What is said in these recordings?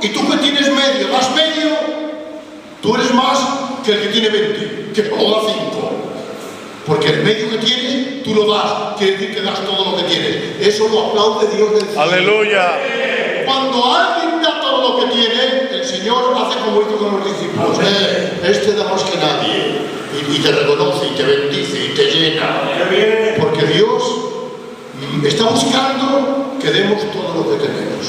y tú que tienes medio, das medio, tú eres más que el que tiene 20, que solo da 5. Porque el medio que tienes, tú lo das, quiere decir que das todo lo que tienes. Eso lo aplaude Dios del cielo. Aleluya. Cuando alguien da todo lo que tiene, el Señor hace como hizo con los discípulos. Este da más que nadie. Y te reconoce, y te bendice, y te llena. Porque Dios está buscando que demos todo lo que tenemos.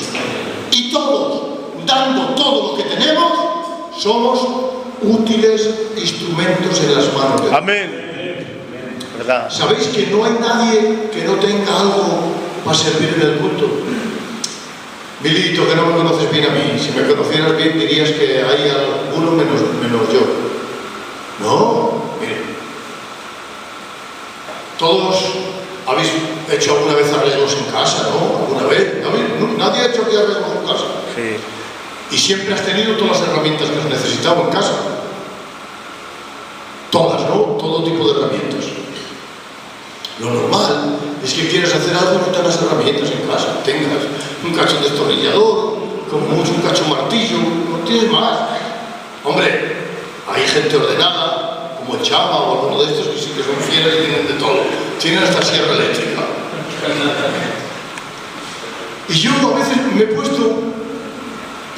Y todos, dando todo lo que tenemos, somos útiles instrumentos en las manos de Dios. Amén. ¿Verdad? ¿Sabéis que no hay nadie que no tenga algo para servir en el culto? Milito, que no me conoces bien a mí. Si me conocieras bien dirías que hay alguno menos yo. No, mire. Todos habéis hecho alguna vez arreglos en casa, ¿no? ¿Alguna vez? Nadie ha hecho aquí arreglos en casa. Sí. Y siempre has tenido todas las herramientas que has necesitado en casa. Todas, ¿no? Todo tipo de herramientas. Lo normal es que quieres hacer algo y no tengas herramientas en casa. Tengas un cacho destornillador, como mucho un cacho martillo, no tienes más. Hombre, hay gente ordenada, como el Chama o alguno de estos que sí que son fieles y tienen de todo. Tienen hasta sierra eléctrica. Y yo a veces me he puesto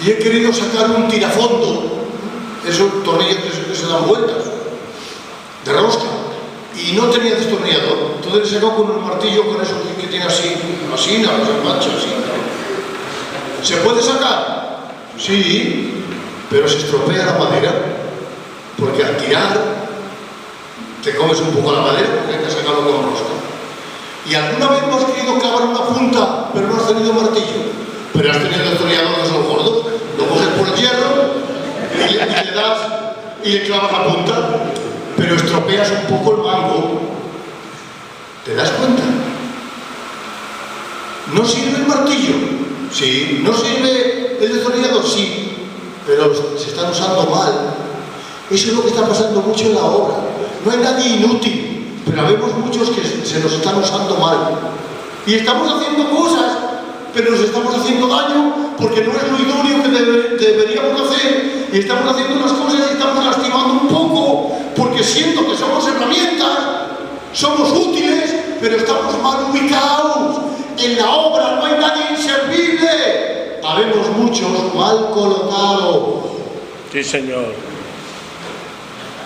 y he querido sacar un tirafondo, esos tornillos que se dan vueltas, de rosca. Y no tenía destornillador, entonces le he sacado con un martillo, con eso que tiene así, no, se mancha así. ¿Se puede sacar? Sí, pero se estropea la madera, porque al tirar te comes un poco la madera, porque hay que sacarlo con rosca. Y alguna vez no has querido clavar una punta, pero no has tenido martillo, pero has tenido destornillador de esos gordos, lo coges por el hierro y le das y le clavas la punta. Pero estropeas un poco el mango. ¿Te das cuenta? ¿No sirve el martillo? Sí. ¿No sirve el destornillador? Sí. Pero se están usando mal. Eso es lo que está pasando mucho en la obra. No hay nadie inútil, pero vemos muchos que se nos están usando mal. Y estamos haciendo cosas, pero nos estamos haciendo daño porque no es lo idóneo que deberíamos hacer. Y estamos haciendo las cosas y estamos lastimando un poco. Porque siento que somos herramientas, somos útiles, pero estamos mal ubicados. En la obra no hay nadie inservible. Habemos muchos mal colocados. Sí, Señor.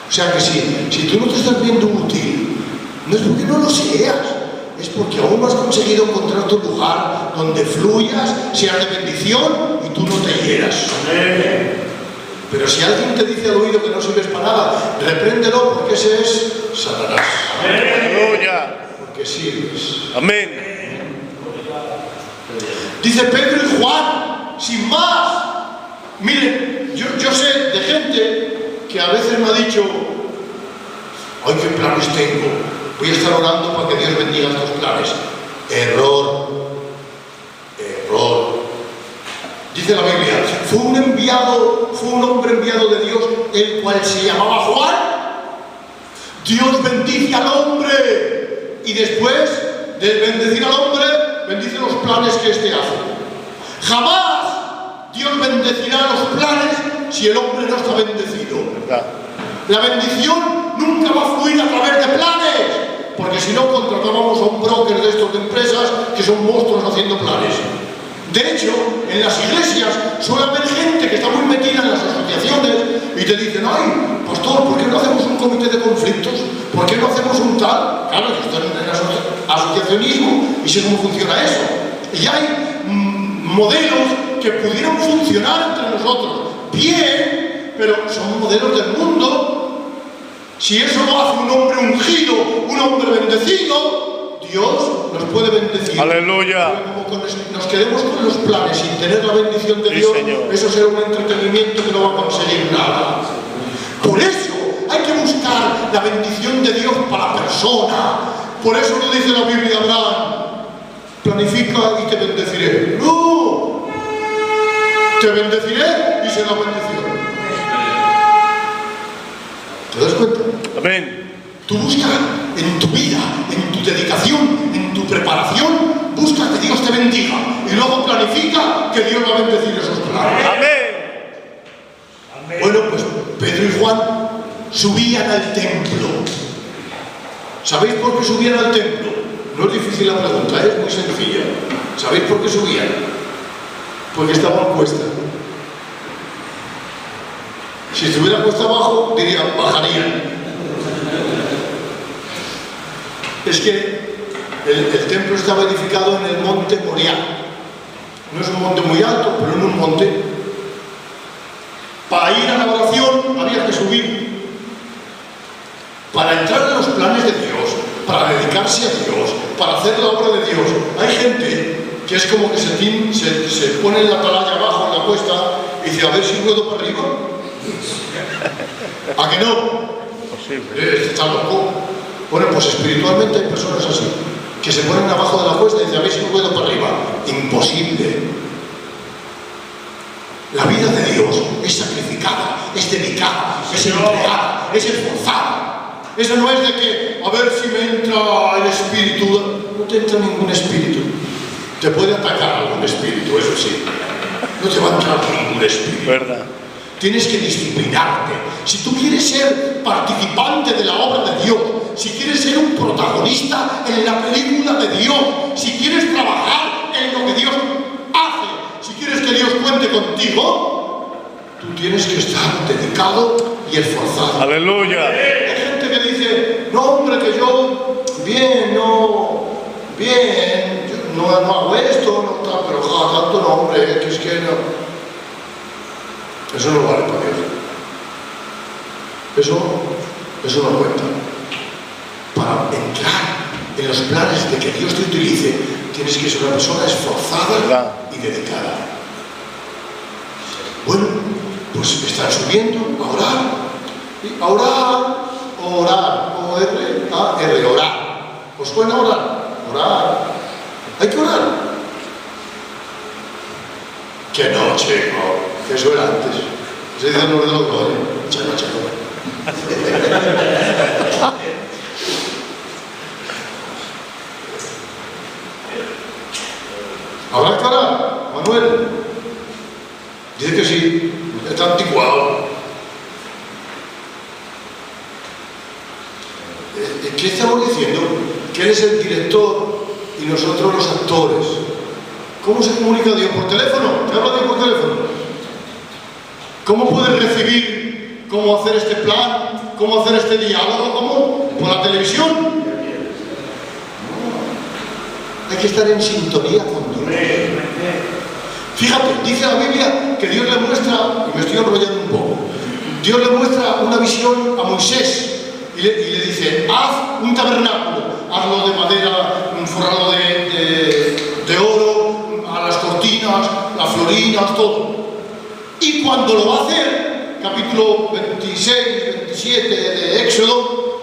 O sea que si tú no te estás viendo útil, no es porque no lo seas, es porque aún no has conseguido encontrar tu lugar donde fluyas, seas de bendición y tú no te hieras. Pero si alguien te dice al oído que no sirves para nada, repréndelo, porque ese es Satanás. Aleluya. Porque sirves. Amén. Dice Pedro y Juan, sin más. Miren, yo sé de gente que a veces me ha dicho, ¡ay, qué planes tengo! Voy a estar orando para que Dios bendiga estos planes. Error. Dice la Biblia, fue un hombre enviado de Dios, el cual se llamaba Juan. Dios bendice al hombre y después de bendecir al hombre, bendice los planes que éste hace. Jamás Dios bendecirá los planes si el hombre no está bendecido. La bendición nunca va a fluir a través de planes, porque si no contratábamos a un broker de estos de empresas que son monstruos haciendo planes. De hecho, en las iglesias suele haber gente que está muy metida en las asociaciones y te dicen, ay, pastor, ¿por qué no hacemos un comité de conflictos? ¿Por qué no hacemos un tal? Claro, que están en el asociacionismo y sé cómo funciona eso. Y hay modelos que pudieran funcionar entre nosotros bien, pero son modelos del mundo. Si eso lo hace un hombre ungido, un hombre bendecido, Dios nos puede bendecir. Aleluya. Pero como nos quedemos con los planes sin tener la bendición de Sí, Dios, Señor. eso será un entretenimiento que no va a conseguir nada. Por eso hay que buscar la bendición de Dios para la persona. Por eso no dice la Biblia, Abraham, planifica y te bendeciré. No, te bendeciré y será bendición. ¿Te das cuenta? Amén. Tú busca en tu vida, en tu dedicación, en tu preparación, busca que Dios te bendiga y luego planifica que Dios va a bendecir esos planes. Amén. subían al templo. ¿Sabéis por qué subían al templo? No es difícil la pregunta, es muy sencilla. ¿Sabéis por qué subían? Porque estaban cuesta. Si estuviera cuesta abajo, dirían, bajarían. Es que el templo estaba edificado en el monte Moriah. No es un monte muy alto, pero en un monte. Para ir a la oración había que subir. Para entrar en los planes de Dios, para dedicarse a Dios, para hacer la obra de Dios. Hay gente que es como que se pone en la atalaya abajo, en la cuesta, y dice, a ver si puedo para arriba. ¿A que no? Posible. Está loco. Bueno, pues espiritualmente hay personas así, que se ponen abajo de la cuesta y dicen, a ver si puedo para arriba. Imposible. La vida de Dios es sacrificada, es dedicada, es entregada, es esforzada. Eso no es de que, a ver si me entra el espíritu. No te entra ningún espíritu. Te puede atacar algún espíritu, eso sí. No te va a entrar ningún espíritu. ¿Verdad? Tienes que disciplinarte. Si tú quieres ser participante de la obra de Dios, si quieres ser un protagonista en la película de Dios, si quieres trabajar en lo que Dios hace, si quieres que Dios cuente contigo, tú tienes que estar dedicado y esforzado. Aleluya. Hay gente que dice, no hombre, que yo, bien, yo no hago esto, no tal, pero tanto no, hombre, que es que no. Eso no vale para Dios. Eso no cuenta. Para entrar en los planes de que Dios te utilice, tienes que ser una persona esforzada, ¿verdad?, y dedicada. Bueno, pues están subiendo a orar, O-R-A-R, orar. ¿Os suena orar? Orar. Hay que orar. Que no, chico. Que eso era antes. Se dice el nombre de los padres. Chaco. ¿Habrá que orar, Manuel? Dice que sí. Está anticuado. ¿Qué estamos diciendo? Que él es el director y nosotros los actores. ¿Cómo se comunica Dios? ¿Por teléfono? ¿Te habla Dios por teléfono? ¿Cómo puedes recibir cómo hacer este plan? ¿Cómo hacer este diálogo? ¿Cómo? ¿Por la televisión? Hay que estar en sintonía con Dios. Fíjate, dice la Biblia que Dios le muestra, y me estoy enrollando un poco, Dios le muestra una visión a Moisés y le dice, haz un tabernáculo, hazlo de madera, forrado de oro, a las cortinas, las florinas, todo. Y cuando lo va a hacer, capítulo 26, 27 de Éxodo,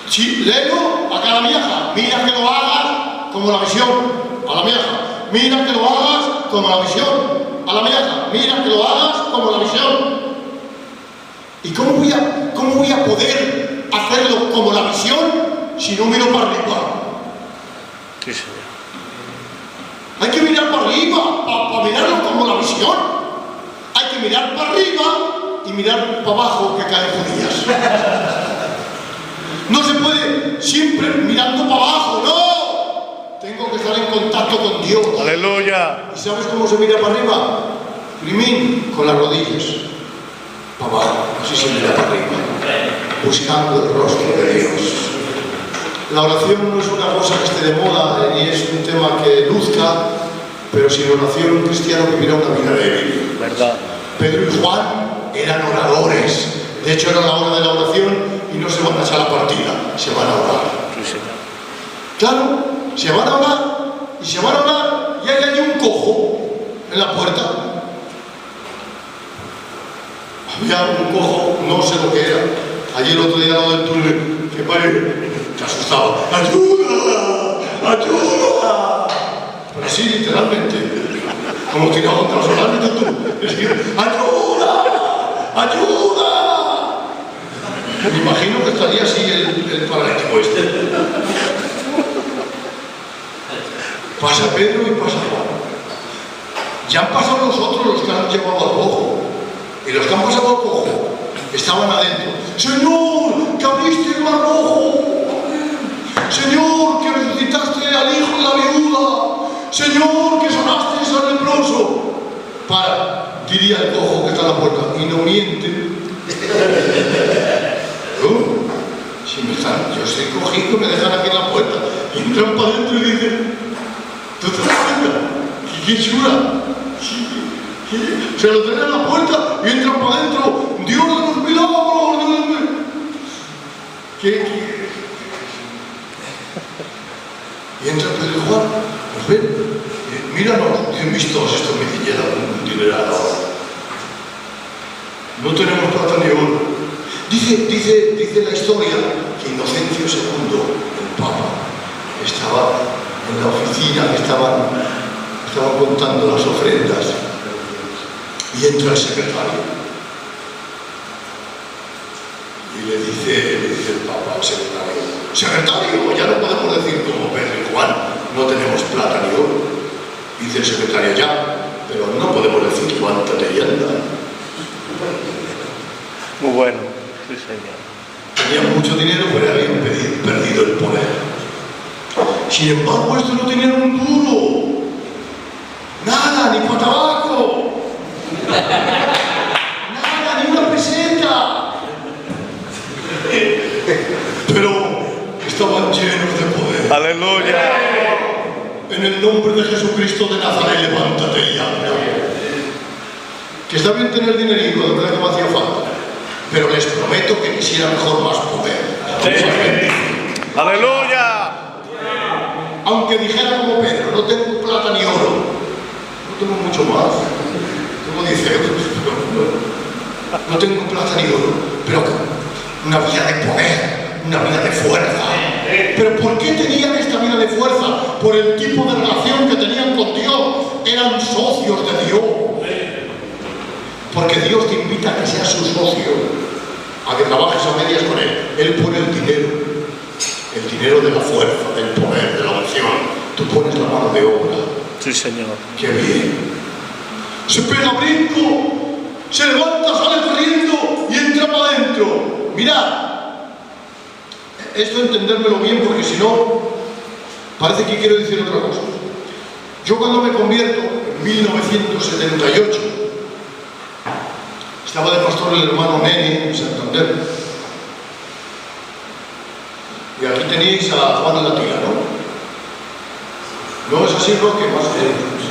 sí, léelo a cada miaja, mira que lo hagas como la visión, a la miaja, mira que lo hagas como la visión, a la miaja, mira que lo hagas como la visión. ¿Y cómo voy a poder hacerlo como la visión si no miro para arriba? Sí, señor. Hay que mirar para arriba, para mirarlo como la visión. Hay que mirar para arriba y mirar para abajo, que caen judías. No se puede siempre mirando para abajo, no. Tengo que estar en contacto con Dios. Aleluya. ¿Y sabes cómo se mira para arriba? Primín, con las rodillas. Para abajo, así se mira para arriba. Buscando el rostro de Dios. La oración no es una cosa que esté de moda, ni es un tema que luzca, pero sin oración un cristiano vivirá una vida débil. ¿Verdad? Pedro y Juan eran oradores. De hecho, era la hora de la oración y no se van a echar la partida, se van a orar. Sí, señor. Claro, se van a orar y hay allí un cojo en la puerta. Había un cojo, no sé lo que era. Allí el otro día al lado del túnel, que padre, se asustaba. ¡Ayuda! ¡Ayuda! Pero sí, literalmente. Como tirado contra los soldados, tú. ¡Ayuda! ¡Ayuda! Me imagino que estaría así el paralítico este. Pasa Pedro y pasa Juan. Ya han pasado los otros, los que han llevado al cojo. Y los que han pasado al cojo estaban adentro. Señor, que abriste el mar rojo. Señor, que resucitaste al hijo de la viuda. Señor, que sanaste al leproso. Diría el cojo que está en la puerta, y no miente. Si me están, yo soy cojido, me dejan aquí en la puerta, y entran para adentro y dicen, ¿tú te das cuenta? ¿Qué chula? Se lo traen a la puerta y entran para adentro. Dios de los milagros. ¿Qué? Y entra Pedro y Juan, pues ven, míranos, bien vistos, esto me diñera un dineral ahora. No tenemos plata ni oro. Dice la historia que Inocencio II, el Papa, estaba en la oficina, que estaban contando las ofrendas, y entra el secretario. Y le dice el Papa al secretario, ya no podemos decir como Pedro y Juan, no tenemos plata ni oro. Dice el secretario, ya, pero no podemos decir cuánta leyenda. Muy bueno, sí señor. Tenían mucho dinero, pero habían perdido el poder. Sin embargo, estos no tenían un duro. Nada, ni para tabaco. Nada, ni una peseta. Pero estaban llenos de poder. Aleluya. En el nombre de Jesucristo de Nazaret, levántate y anda. Que está bien tener dinerito, de verdad que me hacía falta. Pero les prometo que quisiera mejor más poder. Sí. Aleluya. Aunque dijera como Pedro, no tengo plata ni oro. No tengo mucho más. Tengo 10 euros. No tengo plata ni oro. Pero una vida de poder, una vida de fuerza. ¿Pero por qué tenían esta vida de fuerza? Por el tipo de relación que tenían con Dios. Eran socios de Dios. Porque Dios te invita a que seas su socio, a que trabajes a medias con Él. Él pone el dinero de la fuerza, del poder, de la unción. Tú pones la mano de obra. Sí, señor. ¡Qué bien! Se pega brinco, se levanta, sale corriendo y entra para adentro. Mirad. Esto entendérmelo bien, porque si no, parece que quiero decir otra cosa. Yo cuando me convierto, en 1978, estaba de pastor el hermano Nene en Santander. Y aquí tenéis a Juan de la Tila, ¿no? ¿No es así, Roque? Más o menos.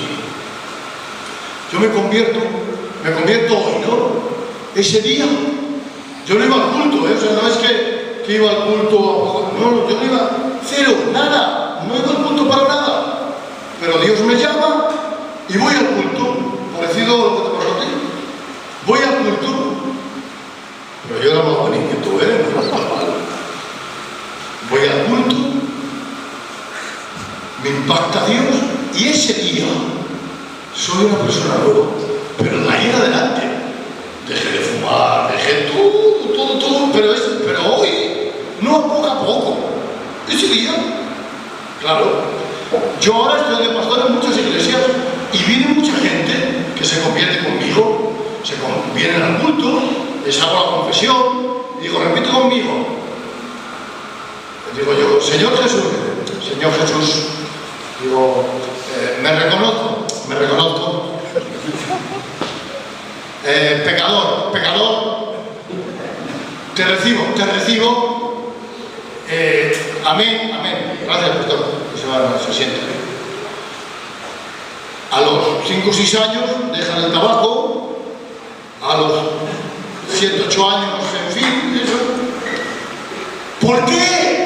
Yo me convierto hoy, ¿no? Ese día, yo no iba al culto, ¿eh? O sea, no es que iba al culto, no, yo no iba, cero, nada, no iba al culto para nada. Pero Dios me llama y voy al culto, parecido a lo que te pasó a ti. Voy al culto, pero yo era más bonito que tú, ¿eh? No está mal. Voy al culto, me impacta Dios, y ese día soy una persona nueva, pero de ahí en adelante dejé de fumar, dejé todo, pero hoy, no a poco a poco, ese día, claro, yo ahora estoy de pastor en muchas iglesias y viene mucha gente que se convierte conmigo. Vienen al culto, les hago la confesión y digo, repite conmigo. Digo yo, Señor Jesús, digo, me reconozco, pecador, te recibo, amén, gracias, pastor, se siente. A los 5 o 6 años dejan el tabaco. A los 7, 8 años, en fin, eso. ¿Por qué?